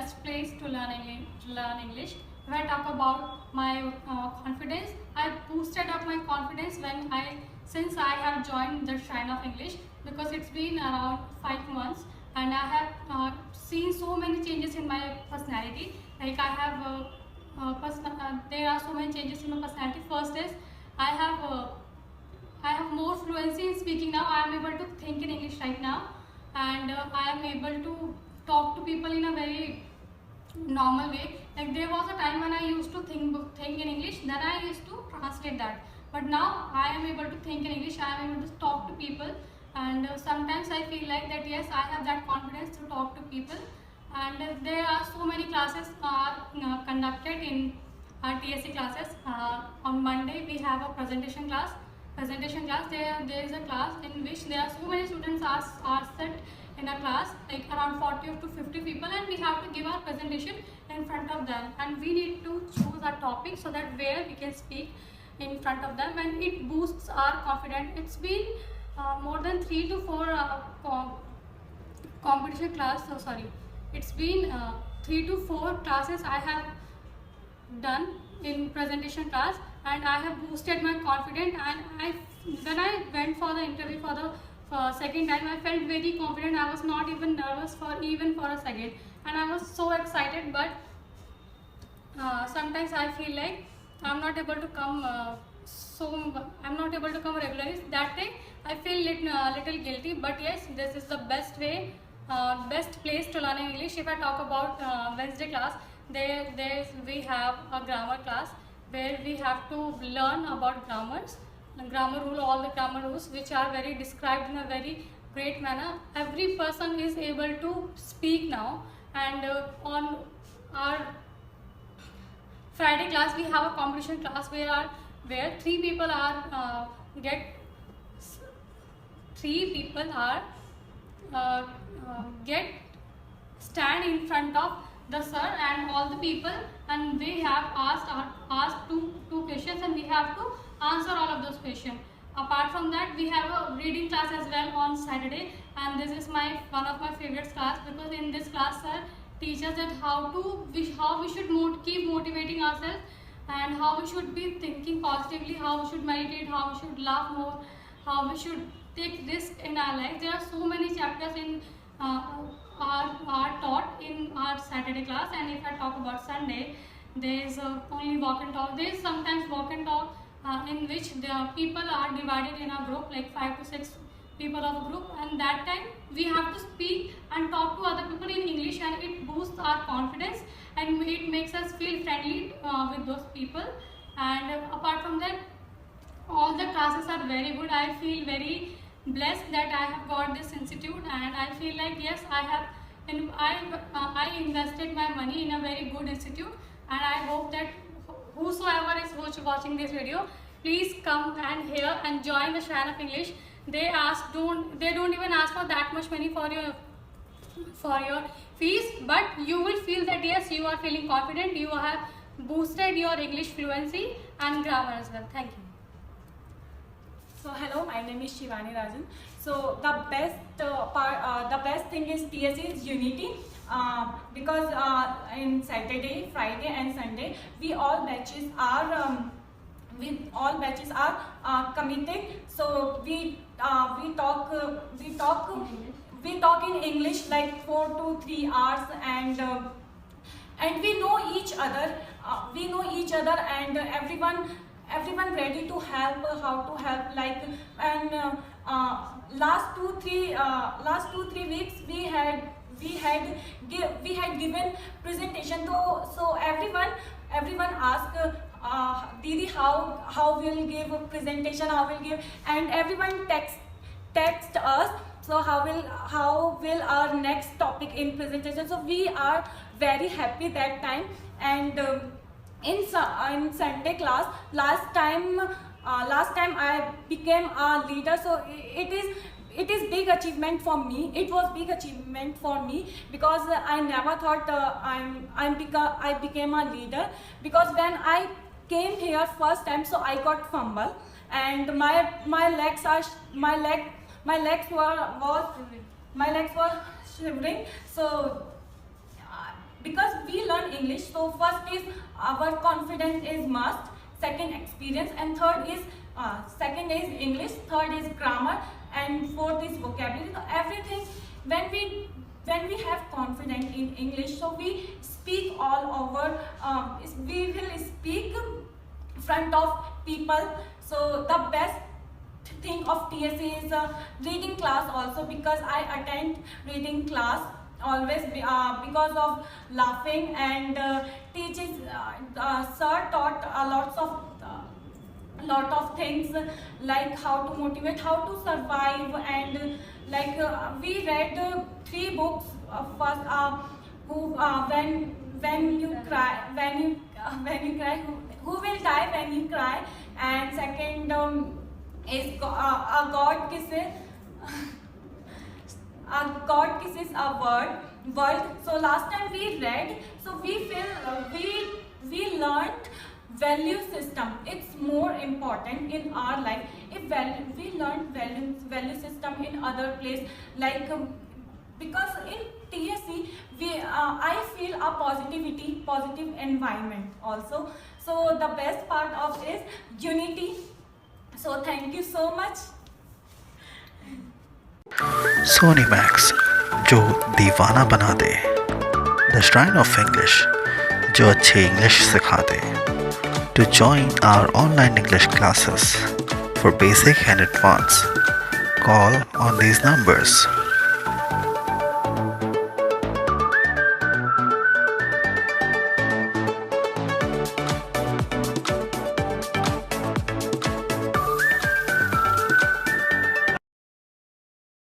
best place to learn English. If I talk about my confidence, I boosted up my confidence since I have joined the Shrine of English, because it's been around 5 months and I have seen so many changes in my personality. Like there are so many changes in my personality. First is I have more fluency in speaking now. I am able to think in English right now, and I am able to talk to people in a very normal way. Like there was a time when I used to think in English, then I used to translate that. But now I am able to think in English. I am able to talk to people, and sometimes I feel like that yes, I have that confidence to talk to people. And there are so many classes are conducted in our TSC classes. On Monday we have a presentation class. There is a class in which there are so many students are set in a class, like around 40 to 50 people, and we have to give our presentation in front of them, and we need to choose a topic so that where we can speak in front of them, and it boosts our confidence. It's been more than 3 to 4 competition class. So sorry, it's been 3 to 4 classes I have done in presentation class, and I have boosted my confidence. And when I went for the interview for the second time, I felt very confident. I was not even nervous for a second, and I was so excited. But sometimes I feel like I'm not able to come regularly. That day I feel little guilty. But yes, this is the best place to learn English. If I talk about Wednesday class, we have a grammar class where we have to learn about all the grammar rules, which are very described in a very great manner. Every person is able to speak now. And on our Friday class, we have a competition class where 3 people stand in front of the sir and all the people, and they have asked two questions, and we have to answer all of those questions. Apart from that, we have a reading class as well on Saturday, and this is one of my favorite class, because in this class sir teaches that how we should keep motivating ourselves, and how we should be thinking positively, how we should meditate, how we should laugh more, how we should take risk in our life. There are so many chapters in are taught in our Saturday class. And if I talk about Sunday, there is only walk and talk. There is sometimes walk and talk in which the people are divided in a group, like 5 to 6 people of a group, and that time we have to speak and talk to other people in English, and it boosts our confidence and it makes us feel friendly with those people. And apart from that, all the classes are very good. I feel very blessed that I have got this institute, and I feel like yes, I invested my money in a very good institute. And I hope that whosoever is watching this video, please come and hear and join the Shrine of English. They don't even ask for that much money for your fees, but you will feel that yes, you are feeling confident, you have boosted your English fluency and grammar as well. Thank you. So hello, my name is Shivani Rajan. So the best thing is TSC is unity, because in Saturday, Friday, and Sunday, all batches are committed. So we talk in English like 4 to 3 hours, and we know each other. And everyone ready to help, how to help, like. And last 2-3 weeks we had given presentation. So everyone asked, Didi, how will give a presentation, and everyone text us. So how will our next topic in presentation? So we are very happy that time. And in Sunday class, last time I became a leader. So it is big achievement for me. It was big achievement for me, because I never thought I became a leader. Because when I came here first time, so I got fumble, and my legs were shivering. So because English. So first is our confidence is must, second experience, and third is second is English, third is grammar, and fourth is vocabulary. So everything, when we have confidence in English, so we speak all over. We will speak front of people. So the best thing of TSA is reading class also, because I attend reading class always because of laughing, and teachers sir taught lot of things, like how to motivate, how to survive, and like we read 3 books. First, when you cry, when you cry, who will die when you cry, and second is a God kisses. God kisses a world. So last time we read, so we feel we learned value system. It's more important in our life. If we learn value system in other place, like because in TSC I feel a positive environment also. So the best part of is unity. So thank you so much. Sony Max, जो दीवाना बना दे, the shrine of English, जो अच्छी English सिखा दे. To join our online English classes for basic and advanced, call on these numbers